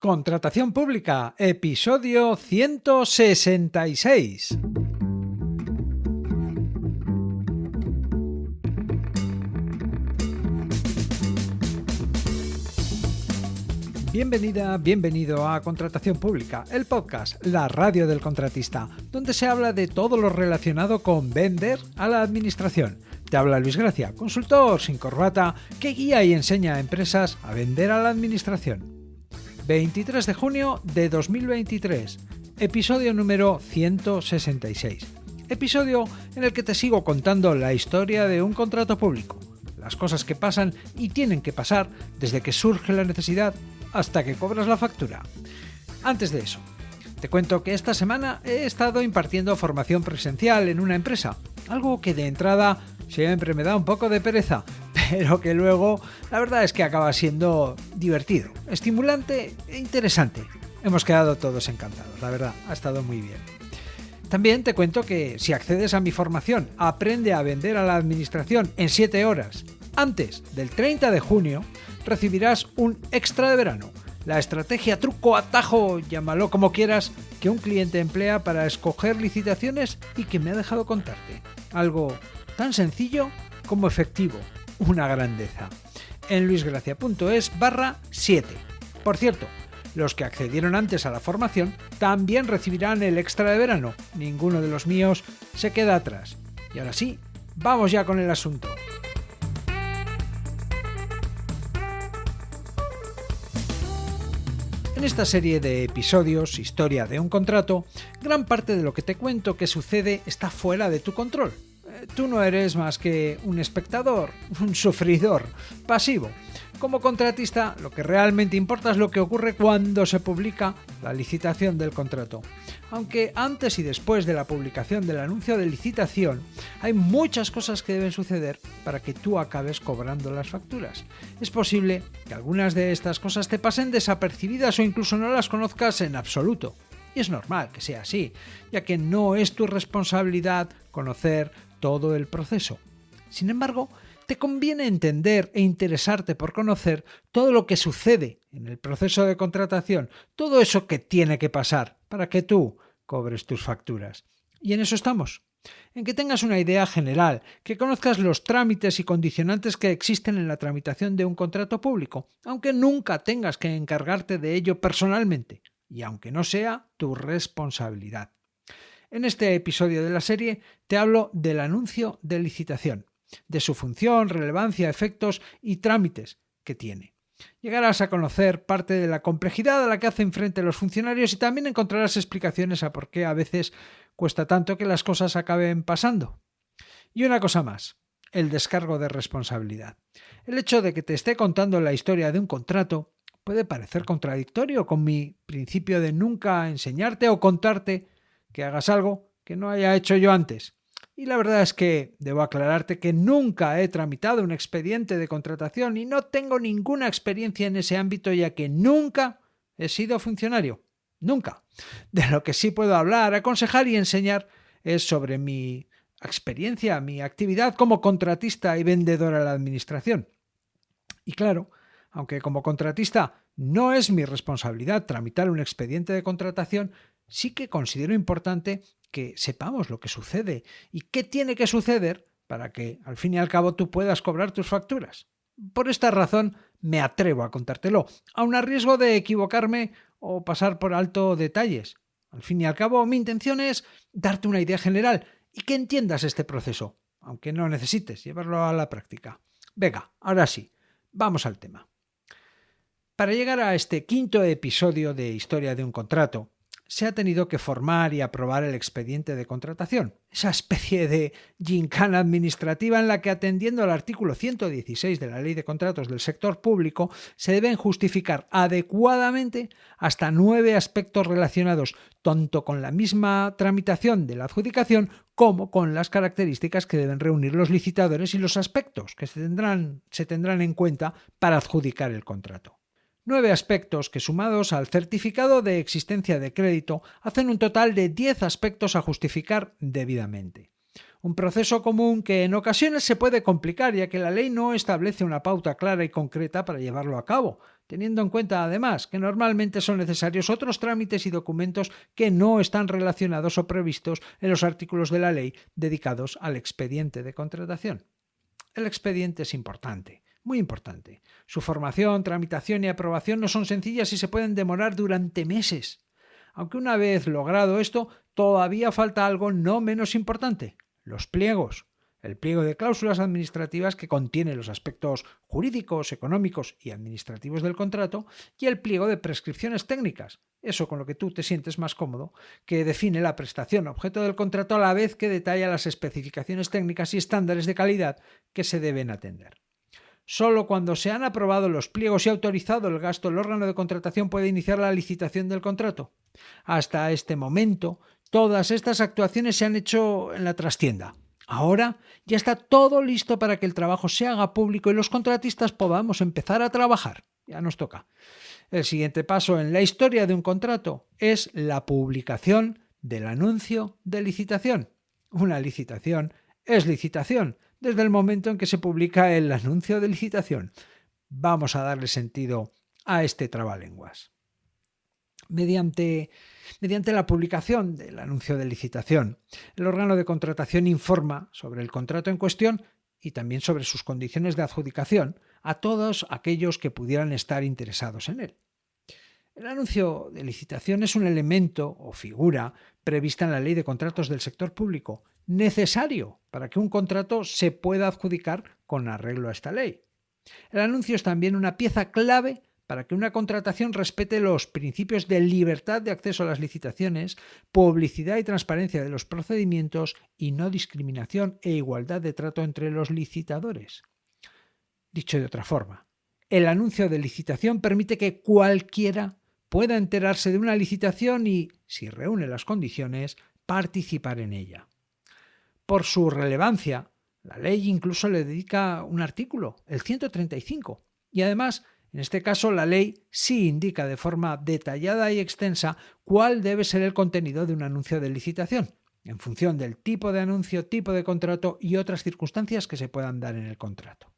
Contratación pública, episodio 166. Bienvenida, bienvenido a Contratación Pública, el podcast, la radio del contratista, donde se habla de todo lo relacionado con vender a la administración. Te habla Luis Gracia, consultor sin corbata, que guía y enseña a empresas a vender a la administración. 23 de junio de 2023, episodio número 166. Episodio en el que te sigo contando la historia de un contrato público, las cosas que pasan y tienen que pasar desde que surge la necesidad hasta que cobras la factura. Antes de eso, te cuento que esta semana he estado impartiendo formación presencial en una empresa, algo que de entrada siempre me da un poco de pereza, pero que luego la verdad es que acaba siendo divertido, estimulante e interesante. Hemos quedado todos encantados, la verdad, ha estado muy bien. También te cuento que si accedes a mi formación Aprende a vender a la administración en 7 horas antes del 30 de junio, recibirás un extra de verano, la estrategia, truco, atajo, llámalo como quieras, que un cliente emplea para escoger licitaciones y que me ha dejado contarte. Algo tan sencillo como efectivo. Una grandeza. En luisgracia.es/7. Por cierto, los que accedieron antes a la formación también recibirán el extra de verano. Ninguno de los míos se queda atrás. Y ahora sí, vamos ya con el asunto. En esta serie de episodios, Historia de un contrato, gran parte de lo que te cuento que sucede está fuera de tu control. Tú no eres más que un espectador, un sufridor, pasivo. Como contratista, lo que realmente importa es lo que ocurre cuando se publica la licitación del contrato. Aunque antes y después de la publicación del anuncio de licitación, hay muchas cosas que deben suceder para que tú acabes cobrando las facturas. Es posible que algunas de estas cosas te pasen desapercibidas o incluso no las conozcas en absoluto. Y es normal que sea así, ya que no es tu responsabilidad conocer todo el proceso. Sin embargo, te conviene entender e interesarte por conocer todo lo que sucede en el proceso de contratación, todo eso que tiene que pasar para que tú cobres tus facturas. Y en eso estamos, en que tengas una idea general, que conozcas los trámites y condicionantes que existen en la tramitación de un contrato público, aunque nunca tengas que encargarte de ello personalmente, y aunque no sea tu responsabilidad. En este episodio de la serie te hablo del anuncio de licitación, de su función, relevancia, efectos y trámites que tiene. Llegarás a conocer parte de la complejidad a la que hacen frente los funcionarios y también encontrarás explicaciones a por qué a veces cuesta tanto que las cosas acaben pasando. Y una cosa más, el descargo de responsabilidad. El hecho de que te esté contando la historia de un contrato puede parecer contradictorio con mi principio de nunca enseñarte o contarte que hagas algo que no haya hecho yo antes. Y la verdad es que debo aclararte que nunca he tramitado un expediente de contratación y no tengo ninguna experiencia en ese ámbito, ya que nunca he sido funcionario. Nunca. De lo que sí puedo hablar, aconsejar y enseñar es sobre mi experiencia, mi actividad como contratista y vendedor a la administración. Y claro, aunque como contratista no es mi responsabilidad tramitar un expediente de contratación, sí que considero importante que sepamos lo que sucede y qué tiene que suceder para que, al fin y al cabo, tú puedas cobrar tus facturas. Por esta razón, me atrevo a contártelo, aun a riesgo de equivocarme o pasar por alto detalles. Al fin y al cabo, mi intención es darte una idea general y que entiendas este proceso, aunque no necesites llevarlo a la práctica. Venga, ahora sí, vamos al tema. Para llegar a este quinto episodio de Historia de un contrato, se ha tenido que formar y aprobar el expediente de contratación, esa especie de gincana administrativa en la que, atendiendo al artículo 116 de la Ley de Contratos del Sector Público, se deben justificar adecuadamente hasta 9 aspectos relacionados tanto con la misma tramitación de la adjudicación como con las características que deben reunir los licitadores y los aspectos que se tendrán en cuenta para adjudicar el contrato. 9 aspectos que, sumados al certificado de existencia de crédito, hacen un total de 10 aspectos a justificar debidamente. Un proceso común que en ocasiones se puede complicar, ya que la ley no establece una pauta clara y concreta para llevarlo a cabo, teniendo en cuenta además que normalmente son necesarios otros trámites y documentos que no están relacionados o previstos en los artículos de la ley dedicados al expediente de contratación. El expediente es importante, muy importante. Su formación, tramitación y aprobación no son sencillas y se pueden demorar durante meses. Aunque una vez logrado esto, todavía falta algo no menos importante: los pliegos. El pliego de cláusulas administrativas, que contiene los aspectos jurídicos, económicos y administrativos del contrato, y el pliego de prescripciones técnicas, eso con lo que tú te sientes más cómodo, que define la prestación objeto del contrato a la vez que detalla las especificaciones técnicas y estándares de calidad que se deben atender. Solo cuando se han aprobado los pliegos y autorizado el gasto, el órgano de contratación puede iniciar la licitación del contrato. Hasta este momento, todas estas actuaciones se han hecho en la trastienda. Ahora ya está todo listo para que el trabajo se haga público y los contratistas podamos empezar a trabajar. Ya nos toca. El siguiente paso en la historia de un contrato es la publicación del anuncio de licitación. Una licitación es licitación desde el momento en que se publica el anuncio de licitación. Vamos a darle sentido a este trabalenguas. Mediante la publicación del anuncio de licitación, el órgano de contratación informa sobre el contrato en cuestión y también sobre sus condiciones de adjudicación a todos aquellos que pudieran estar interesados en él. El anuncio de licitación es un elemento o figura prevista en la Ley de Contratos del Sector Público, necesario para que un contrato se pueda adjudicar con arreglo a esta ley. El anuncio es también una pieza clave para que una contratación respete los principios de libertad de acceso a las licitaciones, publicidad y transparencia de los procedimientos y no discriminación e igualdad de trato entre los licitadores. Dicho de otra forma, el anuncio de licitación permite que cualquiera pueda enterarse de una licitación y, si reúne las condiciones, participar en ella. Por su relevancia, la ley incluso le dedica un artículo, el 135, y además, en este caso, la ley sí indica de forma detallada y extensa cuál debe ser el contenido de un anuncio de licitación, en función del tipo de anuncio, tipo de contrato y otras circunstancias que se puedan dar en el contrato.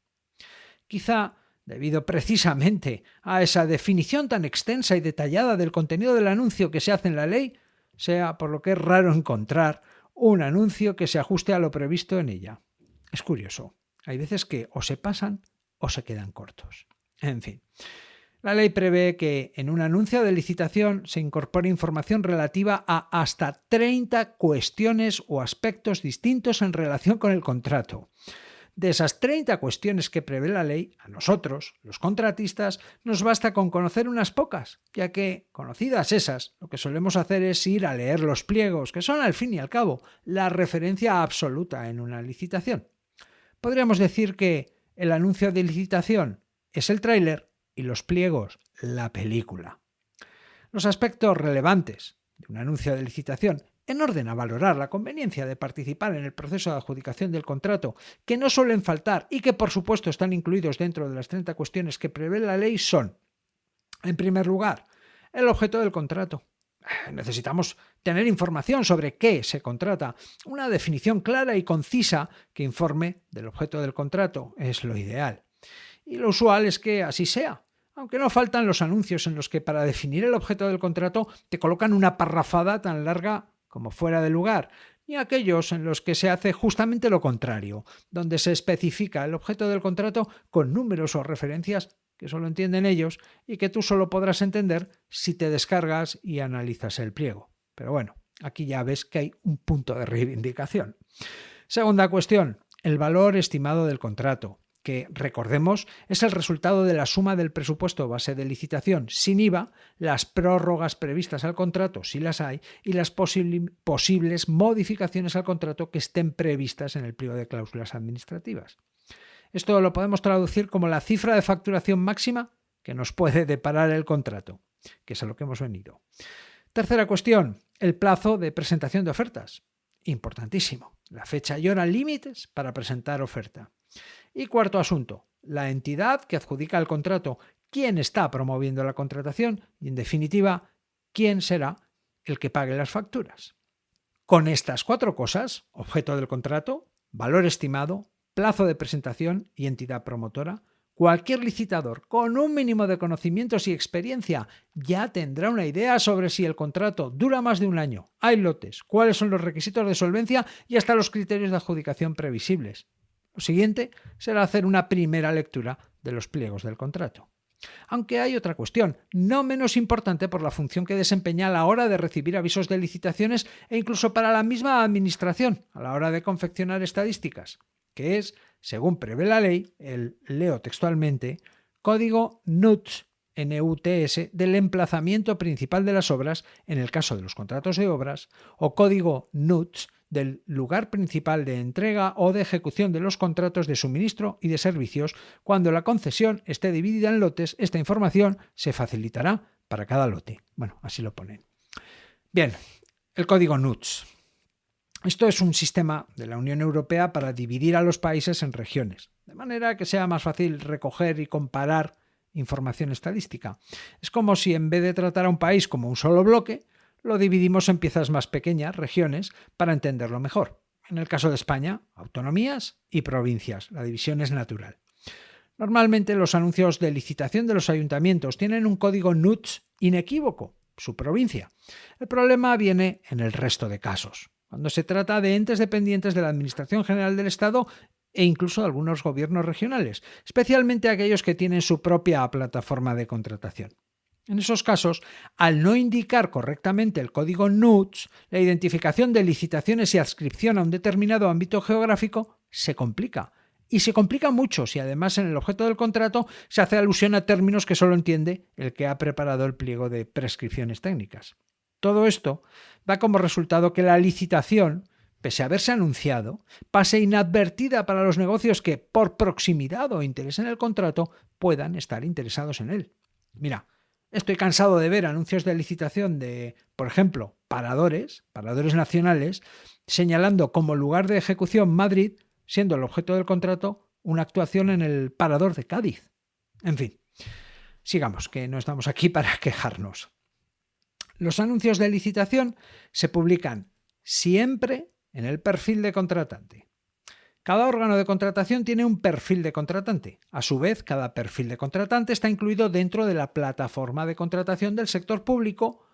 Quizá, debido precisamente a esa definición tan extensa y detallada del contenido del anuncio que se hace en la ley, sea por lo que es raro encontrar un anuncio que se ajuste a lo previsto en ella. Es curioso, hay veces que o se pasan o se quedan cortos. En fin, la ley prevé que en un anuncio de licitación se incorpore información relativa a hasta 30 cuestiones o aspectos distintos en relación con el contrato. De esas 30 cuestiones que prevé la ley, a nosotros, los contratistas, nos basta con conocer unas pocas, ya que, conocidas esas, lo que solemos hacer es ir a leer los pliegos, que son al fin y al cabo la referencia absoluta en una licitación. Podríamos decir que el anuncio de licitación es el tráiler y los pliegos la película. Los aspectos relevantes de un anuncio de licitación, en orden a valorar la conveniencia de participar en el proceso de adjudicación del contrato, que no suelen faltar y que por supuesto están incluidos dentro de las 30 cuestiones que prevé la ley, son, en primer lugar, el objeto del contrato. Necesitamos tener información sobre qué se contrata. Una definición clara y concisa que informe del objeto del contrato es lo ideal. Y lo usual es que así sea, aunque no faltan los anuncios en los que para definir el objeto del contrato te colocan una parrafada tan larga como fuera de lugar, y aquellos en los que se hace justamente lo contrario, donde se especifica el objeto del contrato con números o referencias que solo entienden ellos y que tú solo podrás entender si te descargas y analizas el pliego. Pero bueno, aquí ya ves que hay un punto de reivindicación. Segunda cuestión, el valor estimado del contrato, que, recordemos, es el resultado de la suma del presupuesto base de licitación sin IVA, las prórrogas previstas al contrato, si las hay, y las posibles modificaciones al contrato que estén previstas en el pliego de cláusulas administrativas. Esto lo podemos traducir como la cifra de facturación máxima que nos puede deparar el contrato, que es a lo que hemos venido. Tercera cuestión, el plazo de presentación de ofertas. Importantísimo, la fecha y hora límites para presentar oferta. Y cuarto asunto, la entidad que adjudica el contrato, quién está promoviendo la contratación y, en definitiva, quién será el que pague las facturas. Con estas 4 cosas, objeto del contrato, valor estimado, plazo de presentación y entidad promotora, Cualquier licitador con un mínimo de conocimientos y experiencia ya tendrá una idea sobre si el contrato dura más de un año, hay lotes, cuáles son los requisitos de solvencia y hasta los criterios de adjudicación previsibles. Lo siguiente será hacer una primera lectura de los pliegos del contrato. Aunque hay otra cuestión, no menos importante por la función que desempeña a la hora de recibir avisos de licitaciones e incluso para la misma administración a la hora de confeccionar estadísticas, que es, según prevé la ley, leo textualmente, código NUTS, del emplazamiento principal de las obras en el caso de los contratos de obras, o código NUTS del lugar principal de entrega o de ejecución de los contratos de suministro y de servicios. Cuando la concesión esté dividida en lotes, esta información se facilitará para cada lote. Bueno, así lo ponen. Bien, el código NUTS. Esto es un sistema de la Unión Europea para dividir a los países en regiones, de manera que sea más fácil recoger y comparar información estadística. Es como si en vez de tratar a un país como un solo bloque, lo dividimos en piezas más pequeñas, regiones, para entenderlo mejor. En el caso de España, autonomías y provincias. La división es natural. Normalmente los anuncios de licitación de los ayuntamientos tienen un código NUTS inequívoco, su provincia. El problema viene en el resto de casos, cuando se trata de entes dependientes de la Administración General del Estado e incluso de algunos gobiernos regionales, especialmente aquellos que tienen su propia plataforma de contratación. En esos casos, al no indicar correctamente el código NUTS, la identificación de licitaciones y adscripción a un determinado ámbito geográfico se complica. Y se complica mucho si además en el objeto del contrato se hace alusión a términos que solo entiende el que ha preparado el pliego de prescripciones técnicas. Todo esto da como resultado que la licitación, pese a haberse anunciado, pase inadvertida para los negocios que, por proximidad o interés en el contrato, puedan estar interesados en él. Mira, estoy cansado de ver anuncios de licitación de, por ejemplo, paradores nacionales, señalando como lugar de ejecución Madrid, siendo el objeto del contrato una actuación en el parador de Cádiz. En fin, sigamos, que no estamos aquí para quejarnos. Los anuncios de licitación se publican siempre en el perfil de contratante. Cada órgano de contratación tiene un perfil de contratante. A su vez, cada perfil de contratante está incluido dentro de la plataforma de contratación del sector público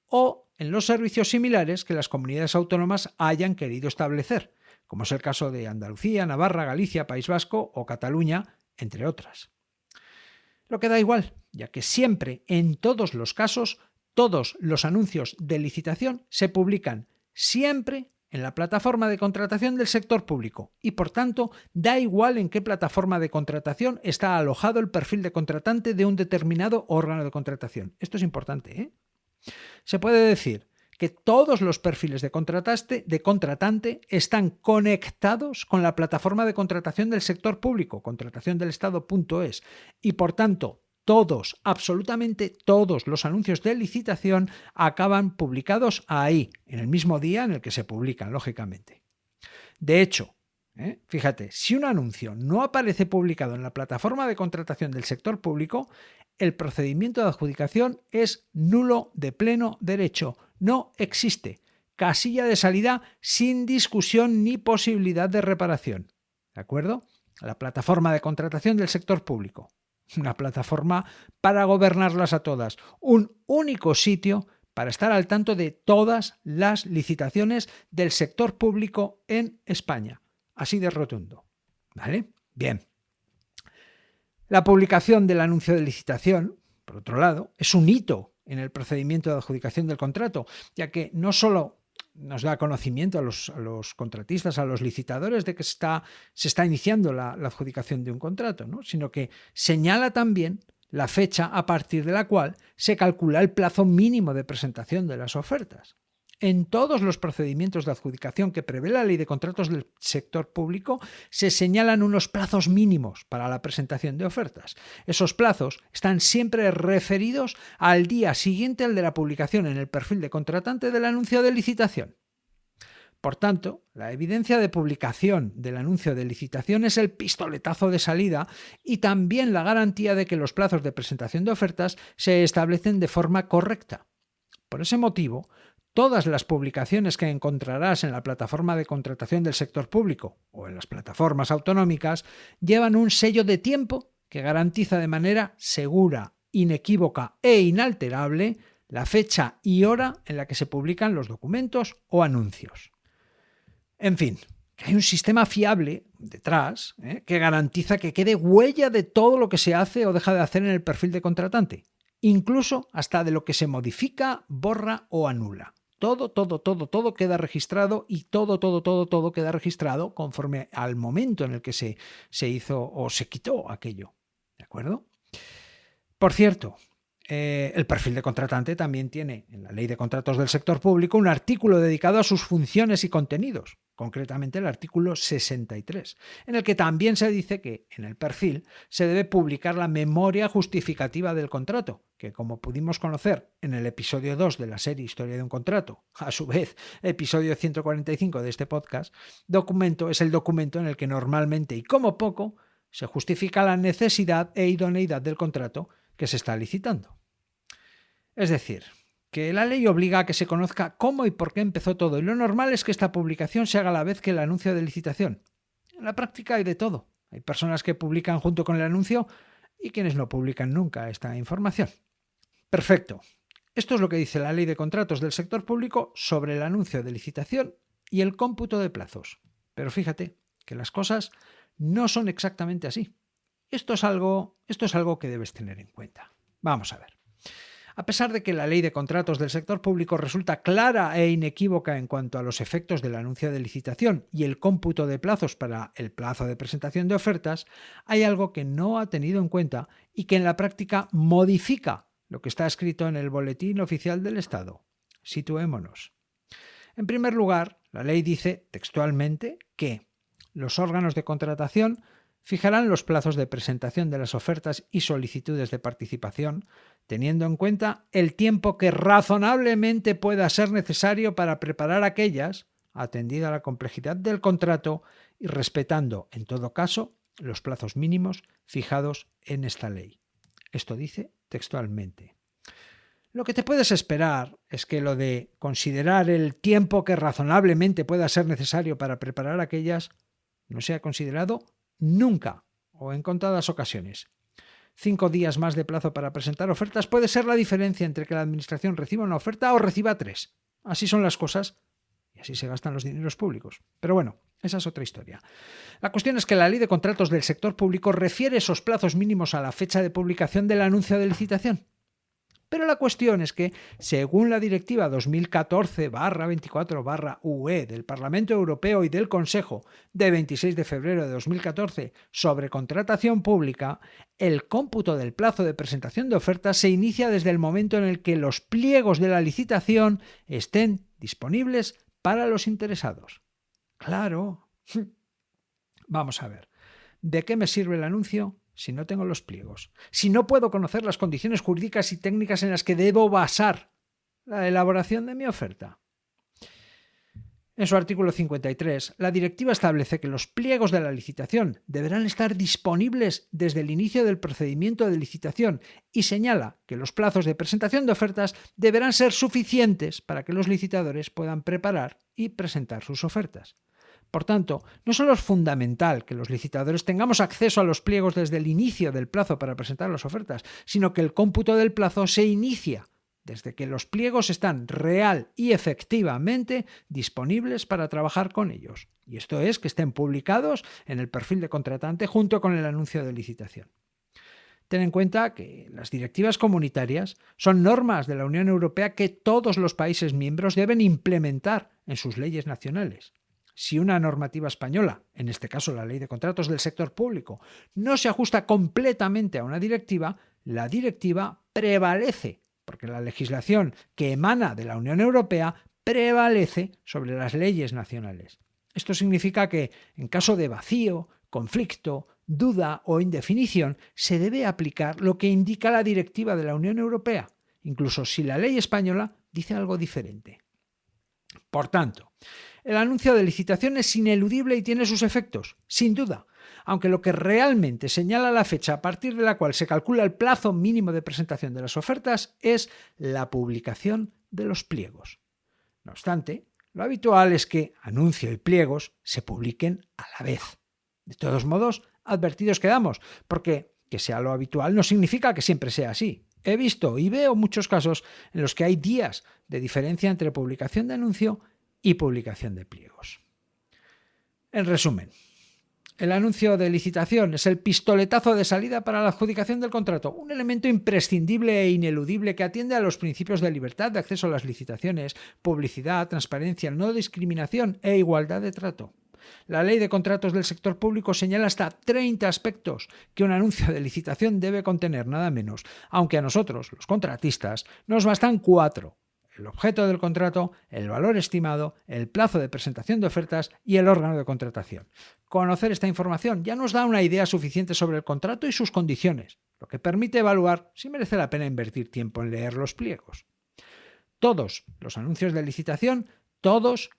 o en los servicios similares que las comunidades autónomas hayan querido establecer, como es el caso de Andalucía, Navarra, Galicia, País Vasco o Cataluña, entre otras. Lo que da igual, ya que siempre, en todos los casos, todos los anuncios de licitación se publican siempre en la plataforma de contratación del sector público y, por tanto, da igual en qué plataforma de contratación está alojado el perfil de contratante de un determinado órgano de contratación. Esto es importante, ¿eh? Se puede decir que todos los perfiles de contratante están conectados con la plataforma de contratación del sector público, contrataciondelestado.es, y, por tanto, todos, absolutamente todos los anuncios de licitación acaban publicados ahí, en el mismo día en el que se publican, lógicamente. De hecho, fíjate, si un anuncio no aparece publicado en la plataforma de contratación del sector público, el procedimiento de adjudicación es nulo de pleno derecho. No existe. Casilla de salida sin discusión ni posibilidad de reparación. ¿De acuerdo? La plataforma de contratación del sector público. Una plataforma para gobernarlas a todas. Un único sitio para estar al tanto de todas las licitaciones del sector público en España. Así de rotundo. ¿Vale? Bien. La publicación del anuncio de licitación, por otro lado, es un hito en el procedimiento de adjudicación del contrato, ya que no solo nos da conocimiento a los contratistas, a los licitadores de que se está iniciando la adjudicación de un contrato, ¿no? Sino que señala también la fecha a partir de la cual se calcula el plazo mínimo de presentación de las ofertas. En todos los procedimientos de adjudicación que prevé la Ley de Contratos del Sector Público se señalan unos plazos mínimos para la presentación de ofertas. Esos plazos están siempre referidos al día siguiente al de la publicación en el perfil de contratante del anuncio de licitación. Por tanto, la evidencia de publicación del anuncio de licitación es el pistoletazo de salida y también la garantía de que los plazos de presentación de ofertas se establecen de forma correcta. Por ese motivo, todas las publicaciones que encontrarás en la plataforma de contratación del sector público o en las plataformas autonómicas llevan un sello de tiempo que garantiza de manera segura, inequívoca e inalterable la fecha y hora en la que se publican los documentos o anuncios. En fin, que hay un sistema fiable detrás que garantiza que quede huella de todo lo que se hace o deja de hacer en el perfil de contratante, incluso hasta de lo que se modifica, borra o anula. Todo queda registrado y todo queda registrado conforme al momento en el que se hizo o se quitó aquello. ¿De acuerdo? Por cierto, el perfil de contratante también tiene en la Ley de Contratos del Sector Público un artículo dedicado a sus funciones y contenidos, concretamente el artículo 63, en el que también se dice que en el perfil se debe publicar la memoria justificativa del contrato, que como pudimos conocer en el episodio 2 de la serie Historia de un contrato, a su vez episodio 145 de este podcast, es el documento en el que normalmente y como poco se justifica la necesidad e idoneidad del contrato que se está licitando. Es decir, que la ley obliga a que se conozca cómo y por qué empezó todo, y lo normal es que esta publicación se haga a la vez que el anuncio de licitación. En la práctica hay de todo. Hay personas que publican junto con el anuncio y quienes no publican nunca esta información. Perfecto. Esto es lo que dice la Ley de Contratos del Sector Público sobre el anuncio de licitación y el cómputo de plazos. Pero fíjate que las cosas no son exactamente así. Esto es algo que debes tener en cuenta. Vamos a ver. A pesar de que la Ley de Contratos del Sector Público resulta clara e inequívoca en cuanto a los efectos del anuncio de licitación y el cómputo de plazos para el plazo de presentación de ofertas, hay algo que no ha tenido en cuenta y que en la práctica modifica lo que está escrito en el Boletín Oficial del Estado. Situémonos. En primer lugar, la ley dice textualmente que los órganos de contratación fijarán los plazos de presentación de las ofertas y solicitudes de participación, teniendo en cuenta el tiempo que razonablemente pueda ser necesario para preparar aquellas, atendida la complejidad del contrato y respetando, en todo caso, los plazos mínimos fijados en esta ley. Esto dice textualmente. Lo que te puedes esperar es que lo de considerar el tiempo que razonablemente pueda ser necesario para preparar aquellas no sea considerado nunca o en contadas ocasiones. 5 días más de plazo para presentar ofertas puede ser la diferencia entre que la Administración reciba una oferta o reciba 3. Así son las cosas y así se gastan los dineros públicos. Pero bueno, esa es otra historia. La cuestión es que la Ley de Contratos del Sector Público refiere esos plazos mínimos a la fecha de publicación del anuncio de licitación. Pero la cuestión es que, según la Directiva 2014/24/UE del Parlamento Europeo y del Consejo de 26 de febrero de 2014 sobre contratación pública, el cómputo del plazo de presentación de ofertas se inicia desde el momento en el que los pliegos de la licitación estén disponibles para los interesados. Claro. Vamos a ver. ¿De qué me sirve el anuncio si no tengo los pliegos? Si no puedo conocer las condiciones jurídicas y técnicas en las que debo basar la elaboración de mi oferta. En su artículo 53, la directiva establece que los pliegos de la licitación deberán estar disponibles desde el inicio del procedimiento de licitación y señala que los plazos de presentación de ofertas deberán ser suficientes para que los licitadores puedan preparar y presentar sus ofertas. Por tanto, no solo es fundamental que los licitadores tengamos acceso a los pliegos desde el inicio del plazo para presentar las ofertas, sino que el cómputo del plazo se inicia desde que los pliegos están real y efectivamente disponibles para trabajar con ellos. Y esto es que estén publicados en el perfil de contratante junto con el anuncio de licitación. Ten en cuenta que las directivas comunitarias son normas de la Unión Europea que todos los países miembros deben implementar en sus leyes nacionales. Si una normativa española, en este caso la Ley de Contratos del Sector Público, no se ajusta completamente a una directiva, la directiva prevalece, porque la legislación que emana de la Unión Europea prevalece sobre las leyes nacionales. Esto significa que, en caso de vacío, conflicto, duda o indefinición, se debe aplicar lo que indica la directiva de la Unión Europea, incluso si la ley española dice algo diferente. Por tanto, el anuncio de licitación es ineludible y tiene sus efectos, sin duda, aunque lo que realmente señala la fecha a partir de la cual se calcula el plazo mínimo de presentación de las ofertas es la publicación de los pliegos. No obstante, lo habitual es que anuncio y pliegos se publiquen a la vez. De todos modos, advertidos quedamos, porque Que sea lo habitual no significa que siempre sea así. He visto y veo muchos casos en los que hay días de diferencia entre publicación de anuncio y publicación de pliegos. En resumen, el anuncio de licitación es el pistoletazo de salida para la adjudicación del contrato, un elemento imprescindible e ineludible que atiende a los principios de libertad de acceso a las licitaciones, publicidad, transparencia, no discriminación e igualdad de trato. La Ley de Contratos del Sector Público señala hasta 30 aspectos que un anuncio de licitación debe contener, nada menos, aunque a nosotros, los contratistas, nos bastan 4. El objeto del contrato, el valor estimado, el plazo de presentación de ofertas y el órgano de contratación. Conocer esta información ya nos da una idea suficiente sobre el contrato y sus condiciones, lo que permite evaluar si merece la pena invertir tiempo en leer los pliegos. Todos los anuncios de licitación, todos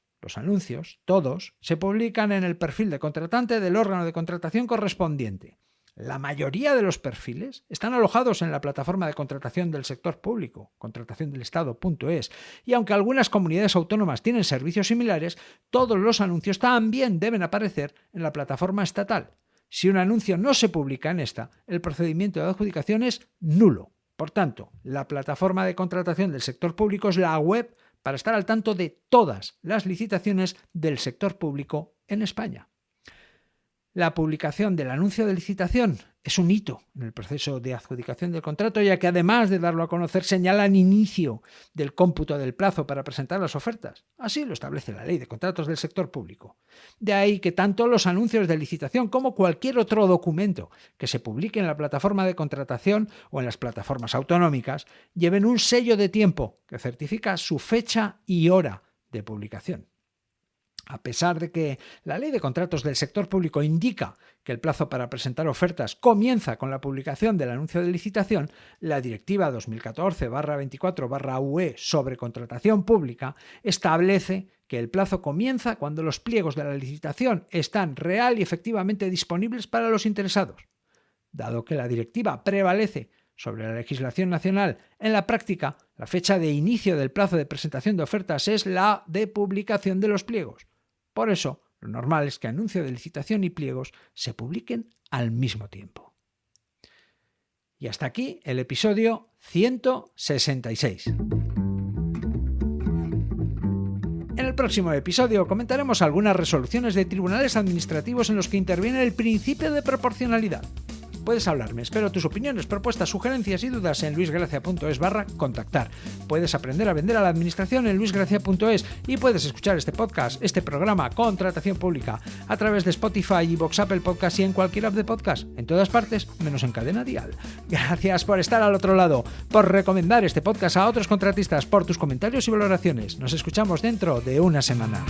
se publican en el perfil de contratante del órgano de contratación correspondiente. La mayoría de los perfiles están alojados en la plataforma de contratación del sector público, contrataciondelestado.es, y aunque algunas comunidades autónomas tienen servicios similares, todos los anuncios también deben aparecer en la plataforma estatal. Si un anuncio no se publica en esta, el procedimiento de adjudicación es nulo. Por tanto, la plataforma de contratación del sector público es la web para estar al tanto de todas las licitaciones del sector público en España. La publicación del anuncio de licitación es un hito en el proceso de adjudicación del contrato, ya que además de darlo a conocer señala el inicio del cómputo del plazo para presentar las ofertas. Así lo establece la Ley de Contratos del Sector Público. De ahí que tanto los anuncios de licitación como cualquier otro documento que se publique en la plataforma de contratación o en las plataformas autonómicas lleven un sello de tiempo que certifica su fecha y hora de publicación. A pesar de que la Ley de Contratos del Sector Público indica que el plazo para presentar ofertas comienza con la publicación del anuncio de licitación, la Directiva 2014/24/UE sobre contratación pública establece que el plazo comienza cuando los pliegos de la licitación están real y efectivamente disponibles para los interesados. Dado que la directiva prevalece sobre la legislación nacional, en la práctica, la fecha de inicio del plazo de presentación de ofertas es la de publicación de los pliegos. Por eso, lo normal es que anuncio de licitación y pliegos se publiquen al mismo tiempo. Y hasta aquí el episodio 166. En el próximo episodio comentaremos algunas resoluciones de tribunales administrativos en los que interviene el principio de proporcionalidad. Puedes hablarme, espero tus opiniones, propuestas, sugerencias y dudas en luisgracia.es/contactar. Puedes aprender a vender a la administración en luisgracia.es y puedes escuchar este podcast, este programa Contratación Pública, a través de Spotify, iVoox, Apple Podcast y en cualquier app de podcast, en todas partes, menos en Cadena Dial. Gracias por estar al otro lado, por recomendar este podcast a otros contratistas, por tus comentarios y valoraciones. Nos escuchamos dentro de una semana.